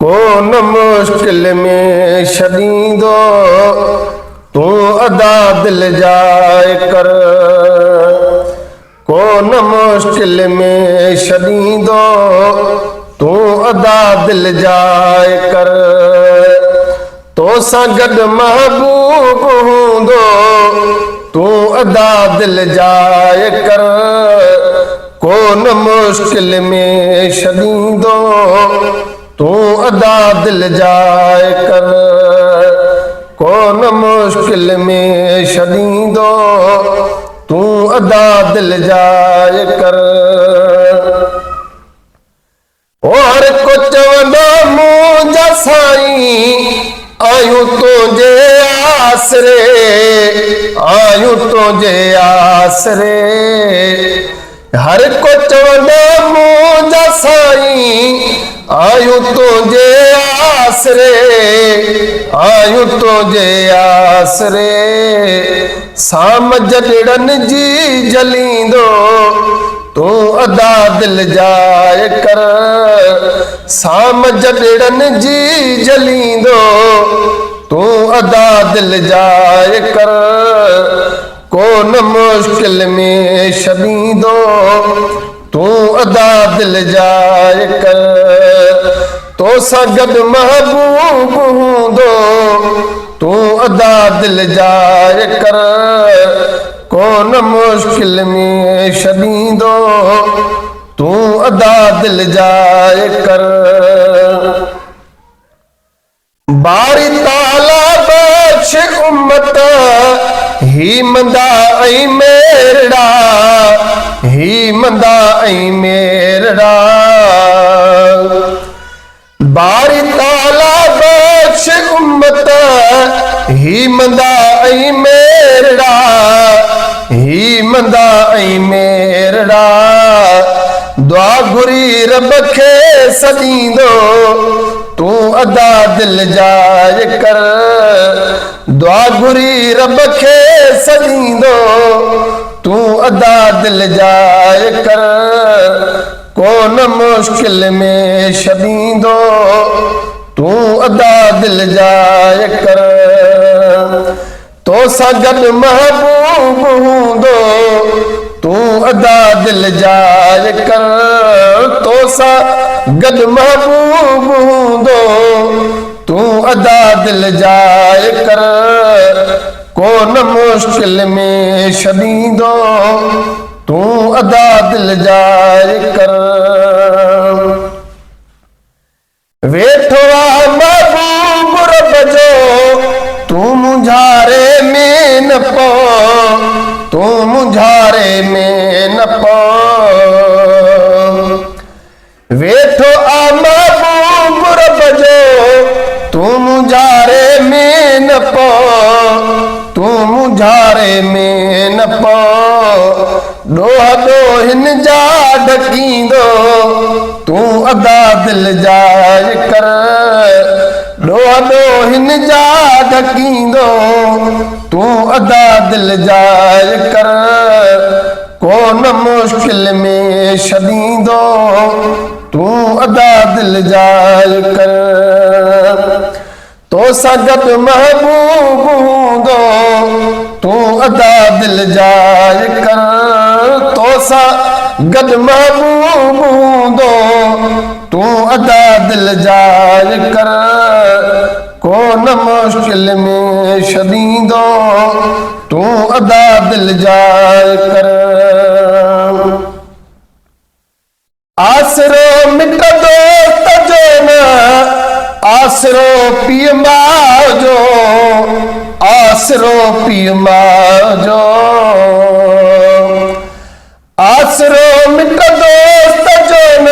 कौन मुश्किल में शदीदो तू अदा दिल जाए कर। कौन मुश्किल में शदीदो तू अदा दिल जाए कर। तो सा गड महबूब हूंदो तू अदा दिल जाए कर। कौन मुश्किल में शदीदो तू अदा दिल जाए कर। कौन मुश्किल में शदीदो तू अदा दिल जाए कर। और कुछ वॾो मुंहिंजा साईं आयूं तुंहिंजे आसरे, आयूं तुंहिंजे आसरे। हर कुछ वॾो मुंहिंजा साईं आयूं तुंहिंजे आसरे, आयूं तुंहिंजे आसरे। साम जॾड़नि जी जलींदो तू अदा दिल जाए कर। साम जॾड़नि जी जलींदो तू अदा दिल जाए कर। कौन मुश्किल में शदीदो तू अदा दिल जाए कर। तो सा गॾु महबूब हूंदो तू अदा दिल जाए कर। कौन मुश्किल में शदीदो तू अदा दिल जाए कर। बारी ताला बख्श उम्मत ही मंदा ऐं मेरड़ा, ही मंदा ऐं मेरड़ा। बारी ताला बख्श उम्मत ही मंदा ऐं मेरड़ा, ही मंदा ऐं मेरड़ा। दुआ घुरी रब खे सॾींदो तू अदा दिल जाए कर। दुआ घुरी रब खे सॾींदो तू अदा दिल जाए कर। कौन मुश्किल में शदीदो तू अदा दिल जाए कर। तो सा गॾु महबूब हूंदो तू अदा दिल जाए कर। तो सा गॾु महबूब हूंदो तू अदा दिल जाए कर। कौन मुश्किल में शदीदो तू अदा दिल जाए कर। वेठो आ महबूब रब जो तू मुंझारे में न पो, तू मुंझारे में न पो। वेठो आ महबूब रब जो तू मुंझारे में न पो, तू मुंझारे में न पो। ॾोह ॾोहिन जा ढकींदो तू अदा दिल जाए कर। ॾोह ॾोहिन जा ढकींदो तू अदा दिल जाए कर। कौन मुश्किल में शदीदो तू अदा दिल जाए कर। तो सा गॾु महबूब हूंदो तू अदा दिल जाए कर। तो सा गॾु महबूब हूंदो तू अदा दिल जाए कर। कौन मुश्किल में शदीदो तू अदा दिल जाए कर। आसरो मिट दोस्त जो न आसरो पीउ माउ जो, आसरो पीउ माउ जो। आसरो मिट दोस्त जो न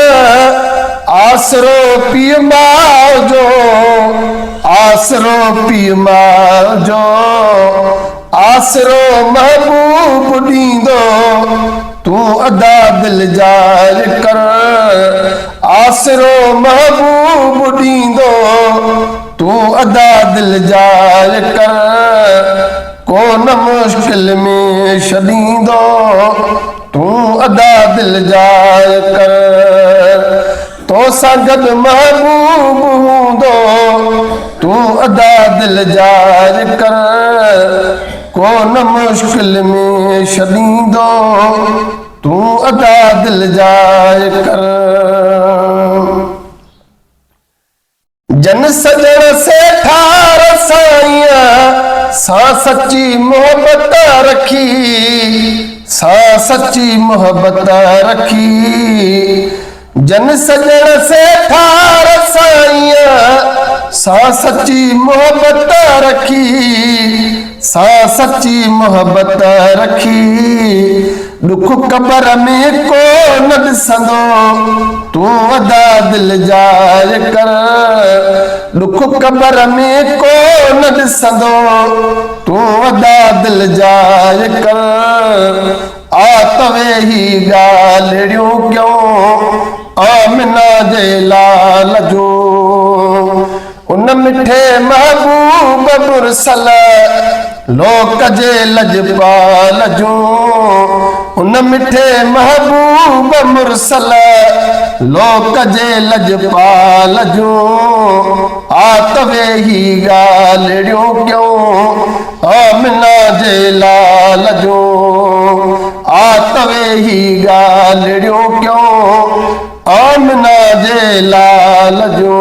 आसरो पीउ माउ जो, आसरो पीउ माउ जो। आसरो महबूब ॾींदो तू अदा दिल जाए कर। आसरो महबूब ॾींदो तू अदा दिल जाए कर। कौन मुश्किल में शदीदो तू अदा दिल जाय कर। तो संगत महबूब हूंदो तू अदा दिल जाय कर। कोन मुश्किल में छॾींदो तू अदा दिल जाय कर। जन सजण से ठार साईं सा सच्ची मोहब्बत रखी, सा सच्ची मोहब्बत रखी। जन सजण से ठार साईं सा सच्ची मोहब्बत रखी, सा सच्ची मोहब्बत रखी। दुख कबर में को न ॾिसंदो तू अदा दिल जाय कर। दुख कबर में को न ॾिसंदो तू अदा दिल जाय कर। आ तवे ही ॻाल्हियूं क्यों आमिना जे लाल जो। उन मिठे महबूब मुरसल लोक जे लजपाल जो। उन मिठे महबूब मुरसल लोक जे लजपाल जो। आ तवे ही ॻाल्हियूं क्यों आमिना जे लाल जो। आ तवे ही ॻाल्हियूं क्यों आमिना जे लाल जो।